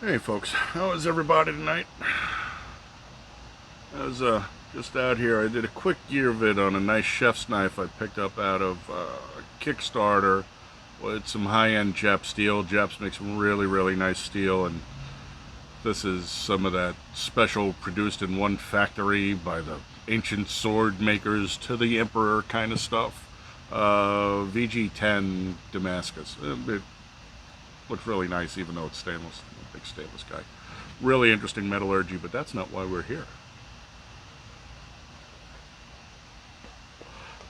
Hey folks, how is everybody tonight? I was just out here. I did a quick gear vid on a nice chef's knife I picked up out of Kickstarter with some high-end Jap steel. Japs make some really nice steel, and this is some of that special produced in one factory by the ancient sword makers to the emperor kind of stuff. VG10 Damascus. It looks really nice even though it's stainless. I'm a big stainless guy. Really interesting metallurgy, but that's not why we're here.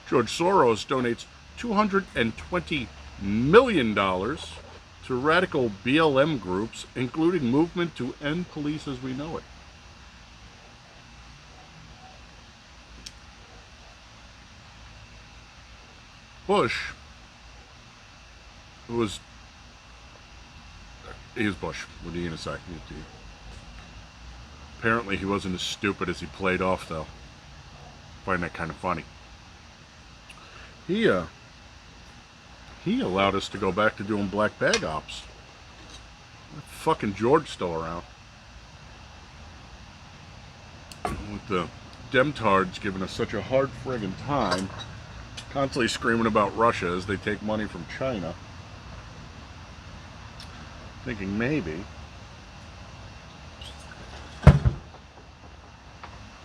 George Soros donates $220 million to radical BLM groups, including Movement to End Police as We Know It. Bush, who was... He was Bush. What are you going to say? Apparently he wasn't as stupid as he played off, though. I find that kind of funny. He allowed us to go back to doing black bag ops. Fucking George still around. With the Demtards giving us such a hard friggin' time, constantly screaming about Russia as they take money from China. Thinking maybe,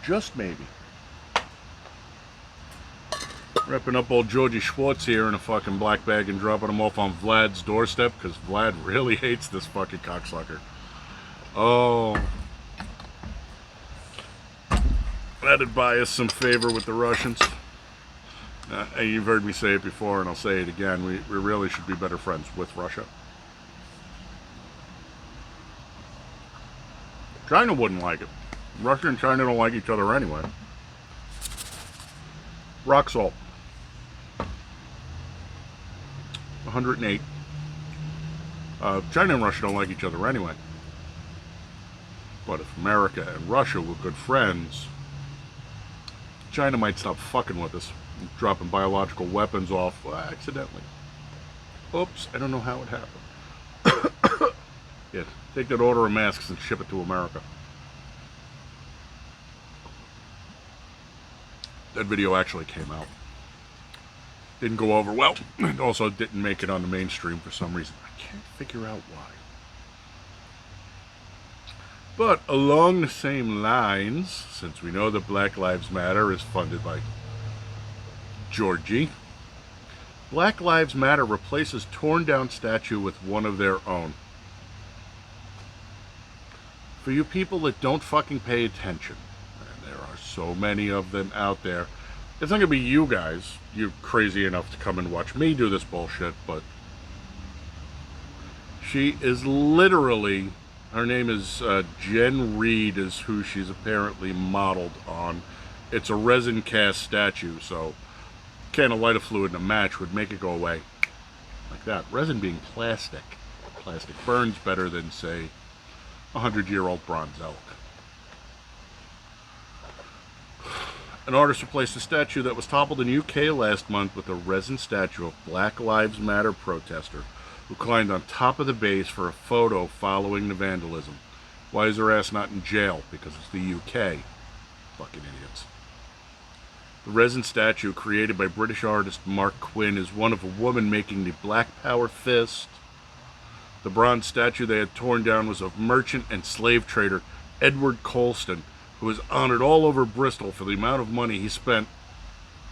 just maybe, wrapping up old Georgie Schwartz here in a fucking black bag and dropping him off on Vlad's doorstep, because Vlad really hates this fucking cocksucker. Oh, that'd buy us some favor with the Russians. You've heard me say it before, and I'll say it again. We really should be better friends with Russia. China wouldn't like it. Russia and China don't like each other anyway. Rock salt. 108. China and Russia don't like each other anyway. But if America and Russia were good friends, China might stop fucking with us, dropping biological weapons off accidentally. Oops, I don't know how it happened. Yeah, take that order of masks and ship it to America. That video actually came out. Didn't go over well, and also didn't make it on the mainstream for some reason. I can't figure out why. But along the same lines, since we know that Black Lives Matter is funded by Georgie, Black Lives Matter replaces torn down statue with one of their own. For you people that don't fucking pay attention, and there are so many of them out there, it's not going to be you guys, you're crazy enough to come and watch me do this bullshit, but she is literally, her name is Jen Reed is who she's apparently modeled on. It's a resin cast statue, so a can of lighter fluid in a match would make it go away. Like that. Resin being plastic. Plastic burns better than, say, 100-year-old bronze elk. An artist replaced a statue that was toppled in UK last month with a resin statue of Black Lives Matter protester who climbed on top of the base for a photo following the vandalism. Why is her ass not in jail? Because it's the UK. Fucking idiots. The resin statue, created by British artist Mark Quinn, is one of a woman making the Black Power fist. The bronze statue they had torn down was of merchant and slave trader Edward Colston, who is honored all over Bristol for the amount of money he spent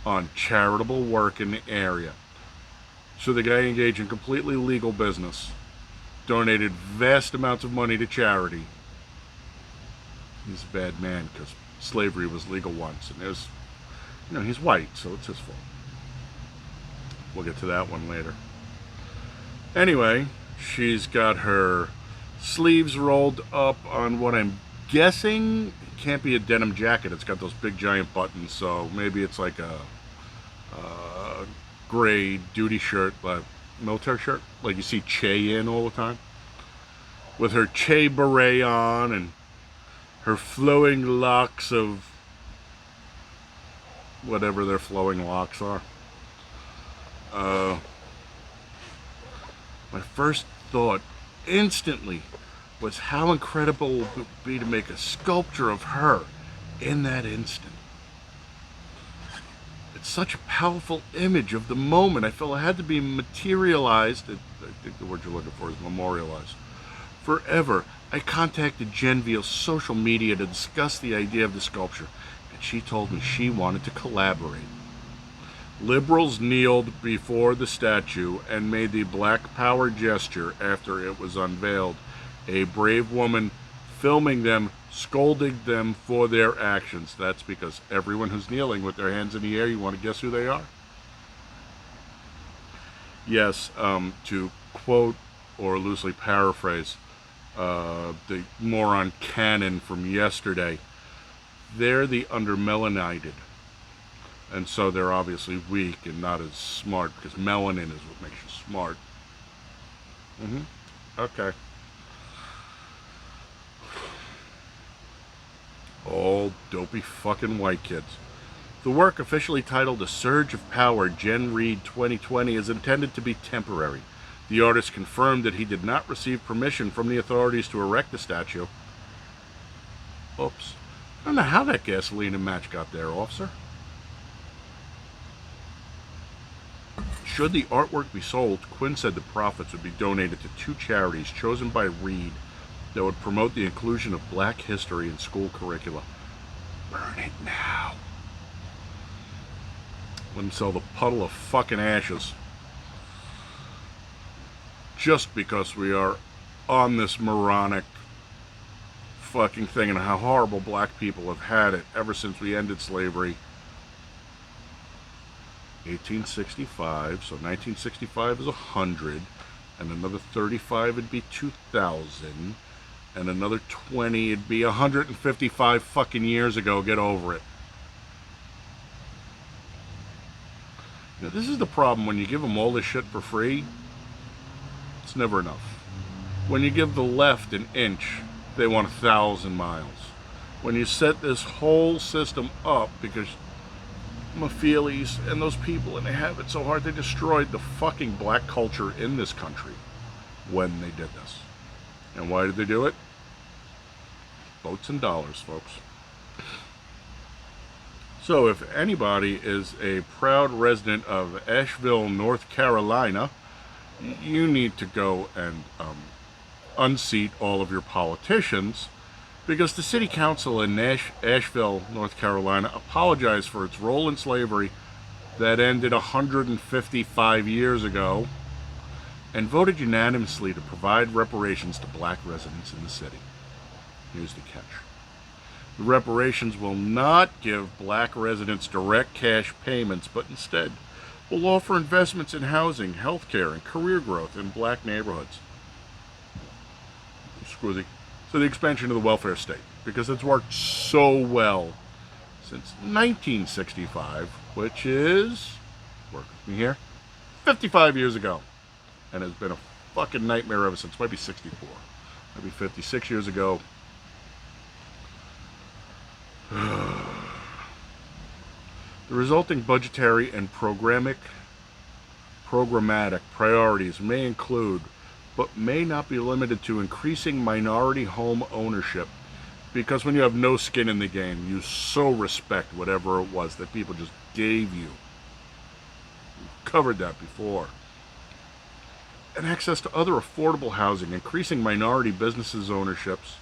on charitable work in the area. So the guy engaged in completely legal business, donated vast amounts of money to charity. He's a bad man because slavery was legal once, and there's, he's white, so it's his fault. We'll get to that one later. Anyway, she's got her sleeves rolled up on what I'm guessing can't be a denim jacket. It's got those big giant buttons, so maybe it's like a gray duty shirt, military shirt, like you see Che in all the time, with her Che beret on and her flowing locks of whatever their flowing locks are. My first thought instantly was how incredible it would be to make a sculpture of her in that instant. It's such a powerful image of the moment. I felt it had to be materialized. I think the word you're looking for is memorialized. Forever. I contacted Jen via social media to discuss the idea of the sculpture, and she told me she wanted to collaborate. Liberals kneeled before the statue and made the Black Power gesture after it was unveiled. A brave woman filming them, scolding them for their actions. That's because everyone who's kneeling with their hands in the air, you want to guess who they are? Yes, to quote or loosely paraphrase the moron Cannon from yesterday, they're the undermelanated. And so they're obviously weak and not as smart, because melanin is what makes you smart. Okay. All dopey fucking white kids. The work, officially titled A Surge of Power, Jen Reed 2020, is intended to be temporary. The artist confirmed that he did not receive permission from the authorities to erect the statue. Oops. I don't know how that gasoline and match got there, officer. Should the artwork be sold, Quinn said the profits would be donated to 2 charities chosen by Reed that would promote the inclusion of black history in school curricula. Burn it now. Let him sell the puddle of fucking ashes. Just because we are on this moronic fucking thing and how horrible black people have had it ever since we ended slavery. 1865, so 1965 is 100, and another 35 would be 2000, and another 20 it'd be 155 fucking years ago. Get over it. Now, this is the problem when you give them all this shit for free. It's never enough. When you give the left an inch, they want 1,000 miles. When you set this whole system up, because Mephiles and those people, and they have it so hard, they destroyed the fucking black culture in this country when they did this. And why did they do it? Votes and dollars, folks. So if anybody is a proud resident of Asheville, North Carolina, you need to go and unseat all of your politicians, because the city council in Asheville, North Carolina, apologized for its role in slavery that ended 155 years ago, and voted unanimously to provide reparations to black residents in the city. Here's the catch. The reparations will not give black residents direct cash payments, but instead will offer investments in housing, healthcare, and career growth in black neighborhoods. So the expansion of the welfare state, because it's worked so well since 1965, which is, work with me here, 55 years ago, and has been a fucking nightmare ever since. Might be 64, maybe 56 years ago. The resulting budgetary and programmatic priorities may include, but may not be limited to, increasing minority home ownership, because when you have no skin in the game, you so respect whatever it was that people just gave you. We've covered that before. And access to other affordable housing, increasing minority business ownerships,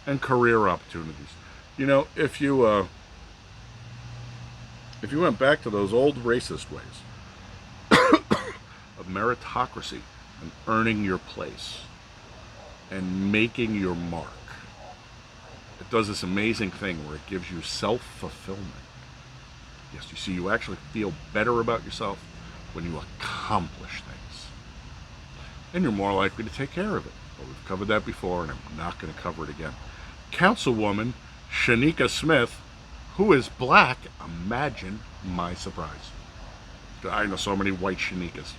and career opportunities. You know, if you went back to those old racist ways of meritocracy and earning your place and making your mark, it does this amazing thing where it gives you self-fulfillment. Yes, you see, you actually feel better about yourself when you accomplish things. And you're more likely to take care of it. But we've covered that before, and I'm not going to cover it again. Councilwoman Shanika Smith, who is black, imagine my surprise. I know so many white Shanikas.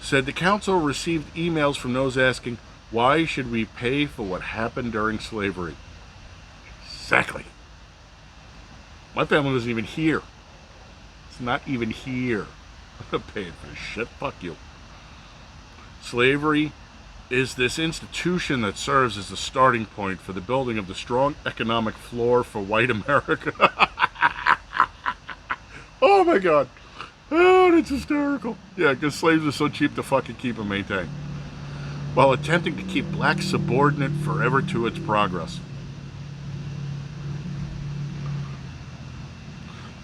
Said the council received emails from those asking, why should we pay for what happened during slavery? Exactly. My family wasn't even here. It's not even here. I'm not paying for this shit. Fuck you. Slavery is this institution that serves as the starting point for the building of the strong economic floor for white America. Oh my God. Oh, that's hysterical. Yeah, because slaves are so cheap to fucking keep and maintain, while attempting to keep blacks subordinate forever to its progress.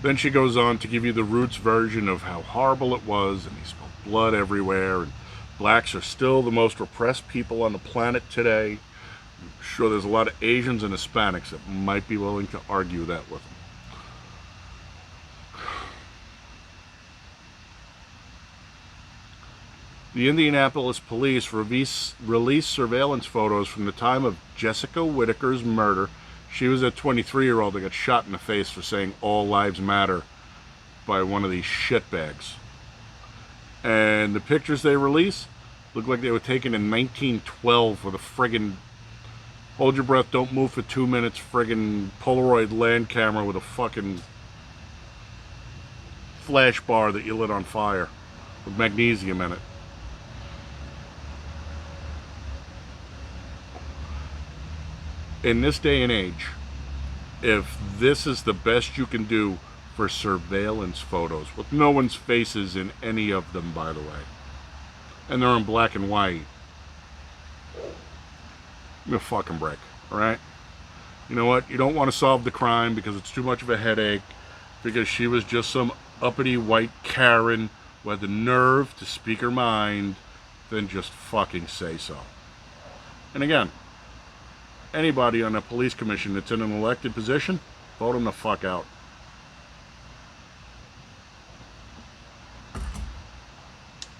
Then she goes on to give you the Roots version of how horrible it was, and he spilled blood everywhere, and blacks are still the most repressed people on the planet today. I'm sure there's a lot of Asians and Hispanics that might be willing to argue that with them. The Indianapolis police released surveillance photos from the time of Jessica Whitaker's murder. She was a 23-year-old that got shot in the face for saying all lives matter by one of these shitbags. And the pictures they release look like they were taken in 1912 with a friggin' hold your breath, don't move for 2 minutes friggin' Polaroid land camera with a fucking flash bar that you lit on fire with magnesium in it. In this day and age, if this is the best you can do for surveillance photos, with no one's faces in any of them, by the way, and they're in black and white, give me a fucking break, alright? You know what? You don't want to solve the crime because it's too much of a headache, because she was just some uppity white Karen who had the nerve to speak her mind, then just fucking say so. And again, anybody on a police commission that's in an elected position, vote them the fuck out.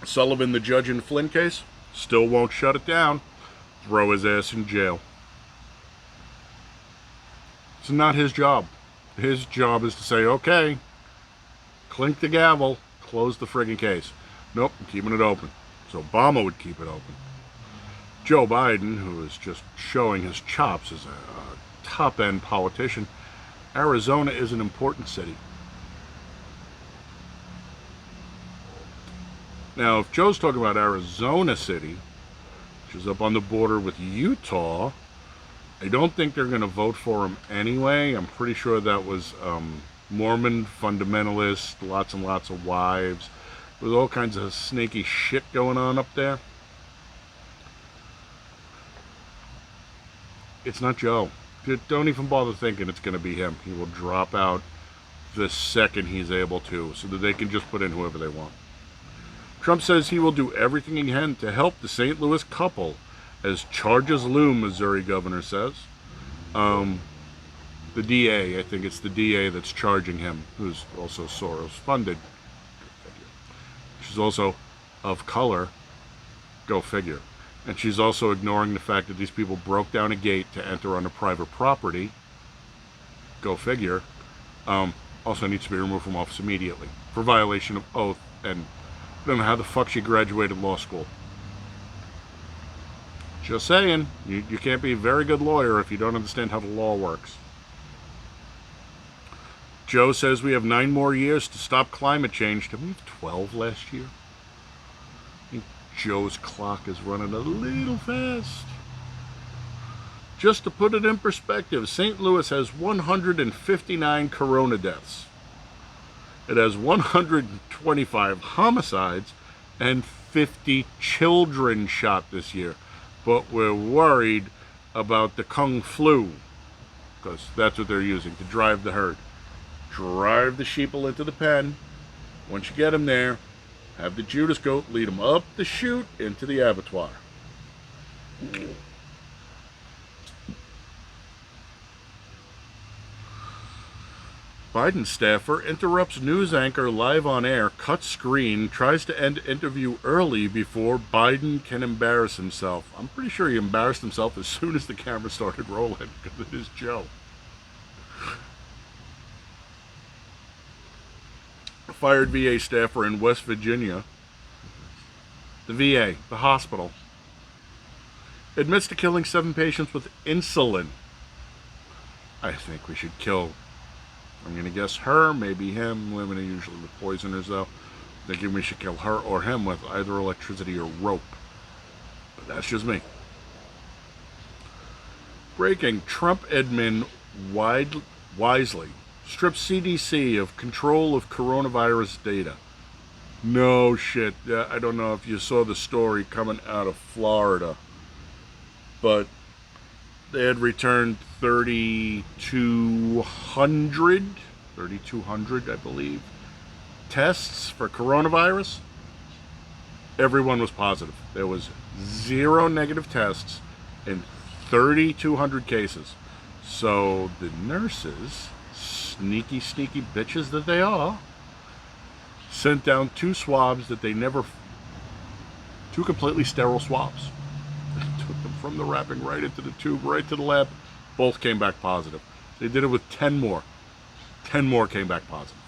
Sullivan, the judge in the Flynn case, still won't shut it down. Throw his ass in jail. It's not his job. His job is to say, okay, clink the gavel, close the friggin' case. Nope, I'm keeping it open. So Obama would keep it open. Joe Biden, who is just showing his chops as a top-end politician, Arizona is an important city. Now, if Joe's talking about Arizona City, which is up on the border with Utah, I don't think they're going to vote for him anyway. I'm pretty sure that was Mormon fundamentalist, lots and lots of wives. There's all kinds of snaky shit going on up there. It's not Joe. Don't even bother thinking it's going to be him. He will drop out the second he's able to, so that they can just put in whoever they want. Trump says he will do everything he can to help the St. Louis couple as charges loom, Missouri governor says. The DA, I think it's the DA that's charging him, who's also Soros funded. She's also of color. Go figure. And she's also ignoring the fact that these people broke down a gate to enter onto private property. Go figure. Also needs to be removed from office immediately for violation of oath. And I don't know how the fuck she graduated law school. Just saying. You can't be a very good lawyer if you don't understand how the law works. Joe says we have 9 more years to stop climate change. Did we have 12 last year? Joe's clock is running a little fast. Just to put it in perspective, St. Louis has 159 corona deaths. It has 125 homicides and 50 children shot this year. But we're worried about the Kung Flu, because that's what they're using to drive the herd. Drive the sheeple into the pen. Once you get them there, have the Judas goat lead them up the chute into the abattoir. Biden staffer interrupts news anchor live on air, cuts screen, tries to end interview early before Biden can embarrass himself. I'm pretty sure he embarrassed himself as soon as the camera started rolling, because it is Joe. Fired VA staffer in West Virginia, the VA, the hospital, admits to killing 7 patients with insulin. I think we should kill, I'm going to guess her, maybe him. Women are usually the poisoners, though. Thinking we should kill her or him with either electricity or rope. But That's just me. Breaking: Trump admin wisely strips CDC of control of coronavirus data. No shit. I don't know if you saw the story coming out of Florida, but they had returned 3,200, I believe, tests for coronavirus. Everyone was positive. There was 0 negative tests in 3,200 cases. So the nurses, sneaky bitches that they are, sent down 2 swabs that they never, 2 completely sterile swabs. They took them from the wrapping right into the tube, right to the lab. Both came back positive. They did it with 10 more. 10 more came back positive.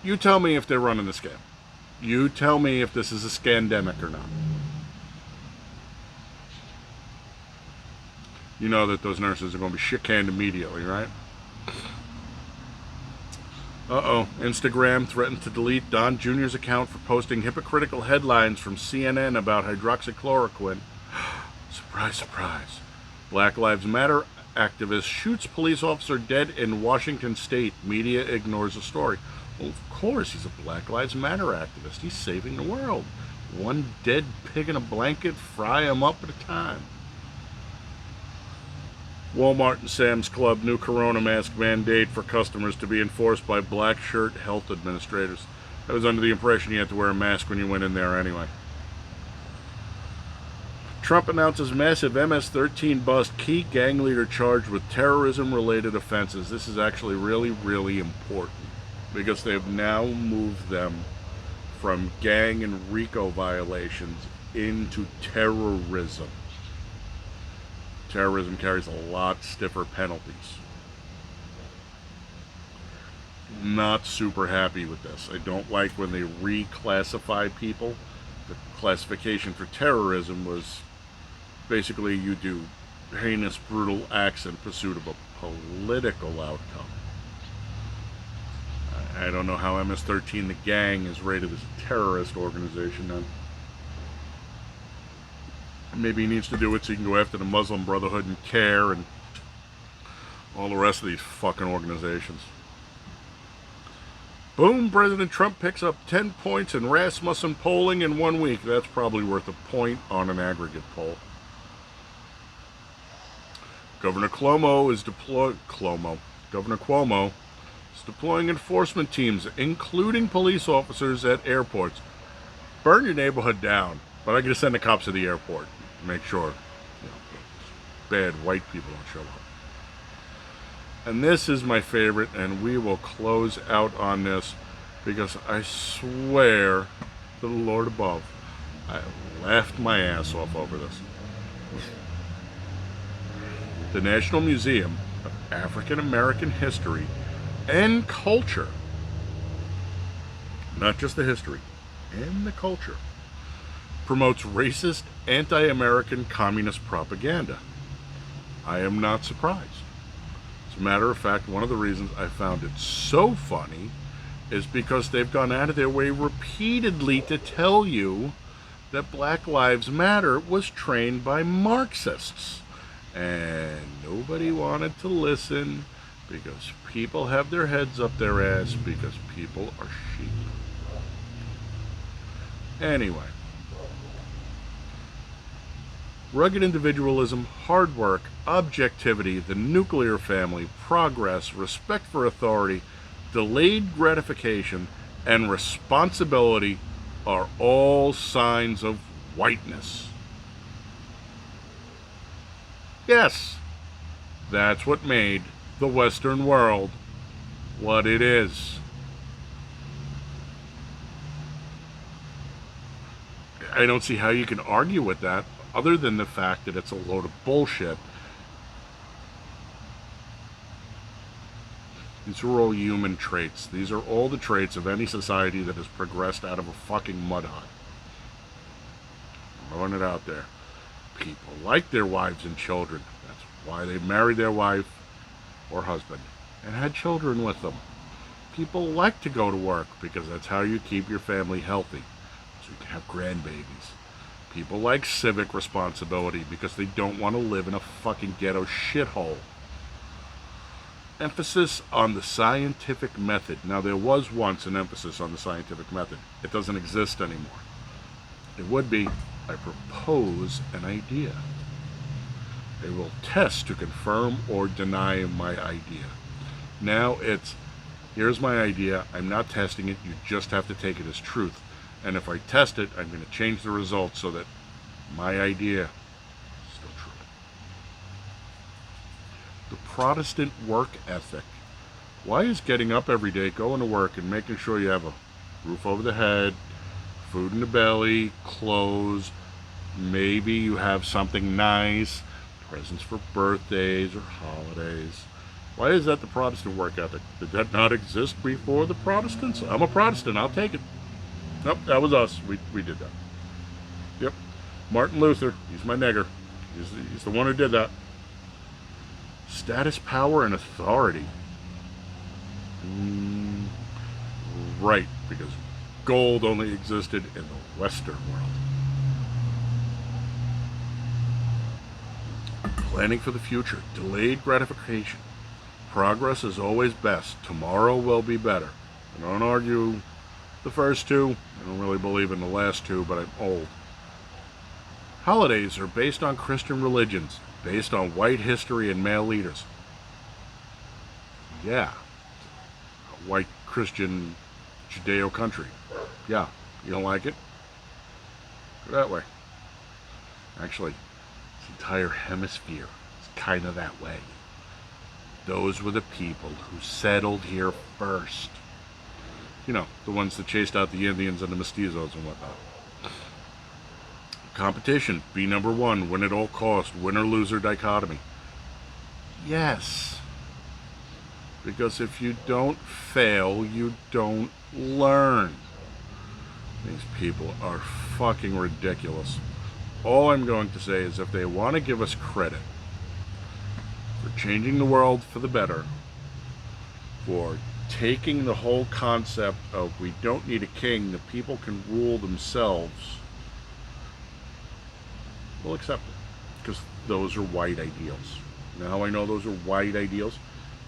You tell me if they're running the scam. You tell me if this is a scandemic or not. You know that those nurses are going to be shit-canned immediately, right? Instagram threatened to delete Don Jr.'s account for posting hypocritical headlines from CNN about hydroxychloroquine. Surprise, surprise. Black Lives Matter activist shoots police officer dead in Washington state. Media ignores the story. Well, of course, he's a Black Lives Matter activist. He's saving the world. One dead pig in a blanket, fry him up at a time. Walmart and Sam's Club new corona mask mandate for customers to be enforced by black shirt health administrators. I was under the impression you had to wear a mask when you went in there anyway. Trump announces massive MS-13 bust, key gang leader charged with terrorism-related offenses. This is actually really important, because they've now moved them from gang and RICO violations into terrorism. Terrorism carries a lot stiffer penalties. Not super happy with this. I don't like when they reclassify people. The classification for terrorism was basically you do heinous, brutal acts in pursuit of a political outcome. I don't know how MS-13, the gang, is rated as a terrorist organization then. Maybe he needs to do it so he can go after the Muslim Brotherhood and CARE and all the rest of these fucking organizations. Boom, President Trump picks up 10 points in Rasmussen polling in 1 week. That's probably worth a point on an aggregate poll. Governor Cuomo is deploying enforcement teams, including police officers at airports. Burn your neighborhood down, but I'm going to send the cops to the airport. Make sure bad white people don't show up. And this is my favorite, and we will close out on this because I swear to the Lord above, I laughed my ass off over this. The National Museum of African American History and Culture, not just the history, and the culture, promotes racist, anti-American communist propaganda. I am not surprised. As a matter of fact, one of the reasons I found it so funny is because they've gone out of their way repeatedly to tell you that Black Lives Matter was trained by Marxists. And nobody wanted to listen because people have their heads up their ass because people are sheep. Anyway. Rugged individualism, hard work, objectivity, the nuclear family, progress, respect for authority, delayed gratification, and responsibility are all signs of whiteness. Yes, that's what made the Western world what it is. I don't see how you can argue with that, other than the fact that it's a load of bullshit. These are all human traits. These are all the traits of any society that has progressed out of a fucking mud hut. I'm throwing it out there. People like their wives and children. That's why they married their wife or husband and had children with them. People like to go to work because that's how you keep your family healthy. So you can have grandbabies. People like civic responsibility because they don't want to live in a fucking ghetto shithole. Emphasis on the scientific method. Now, there was once an emphasis on the scientific method. It doesn't exist anymore. It would be, I propose an idea. They will test to confirm or deny my idea. Now it's, here's my idea, I'm not testing it, you just have to take it as truth. And if I test it, I'm going to change the results so that my idea is still true. The Protestant work ethic. Why is getting up every day, going to work, and making sure you have a roof over the head, food in the belly, clothes, maybe you have something nice, presents for birthdays or holidays. Why is that the Protestant work ethic? Did that not exist before the Protestants? I'm a Protestant, I'll take it. Nope, that was us. We did that. Yep. Martin Luther, he's my nigger. He's the one who did that. Status, power, and authority. Right, because gold only existed in the Western world. Planning for the future. Delayed gratification. Progress is always best. Tomorrow will be better. I don't argue the first two. I don't really believe in the last two, but I'm old. Holidays are based on Christian religions, based on white history and male leaders. Yeah. A white Christian Judeo country. Yeah. You don't like it? Go that way. Actually, this entire hemisphere is kind of that way. Those were the people who settled here first. You know, the ones that chased out the Indians and the mestizos and whatnot. Competition, be number one, win at all costs, winner-loser dichotomy. Yes. Because if you don't fail, you don't learn. These people are fucking ridiculous. All I'm going to say is if they want to give us credit for changing the world for the better, for taking the whole concept of we don't need a king, the people can rule themselves, we'll accept it. Because those are white ideals. Now I know those are white ideals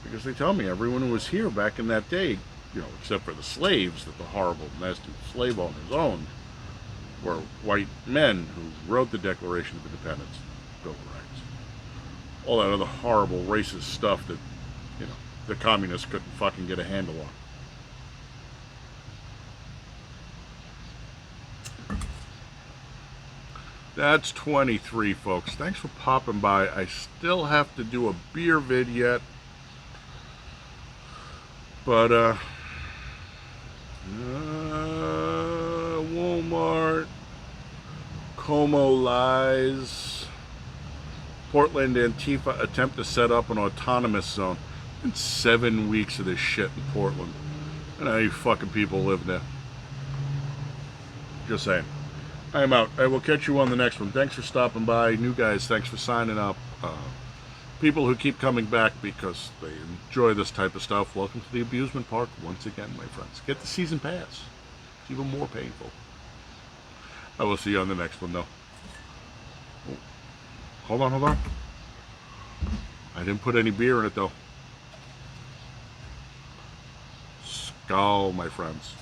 because they tell me everyone who was here back in that day, you know, except for the slaves that the horrible, nasty slave owners owned, were white men who wrote the Declaration of Independence, Bill of Rights. All that other horrible racist stuff that, you know, the communists couldn't fucking get a handle on. That's 23, folks. Thanks for popping by. I still have to do a beer vid yet. But, Walmart, Como lies, Portland Antifa attempt to set up an autonomous zone. Been 7 weeks of this shit in Portland. And how you fucking people live there. Just saying. I'm out. I will catch you on the next one. Thanks for stopping by. New guys, thanks for signing up. People who keep coming back because they enjoy this type of stuff, welcome to the amusement park once again, my friends. Get the season pass. It's even more painful. I will see you on the next one, though. Oh. Hold on. I didn't put any beer in it, though. Skull, my friends.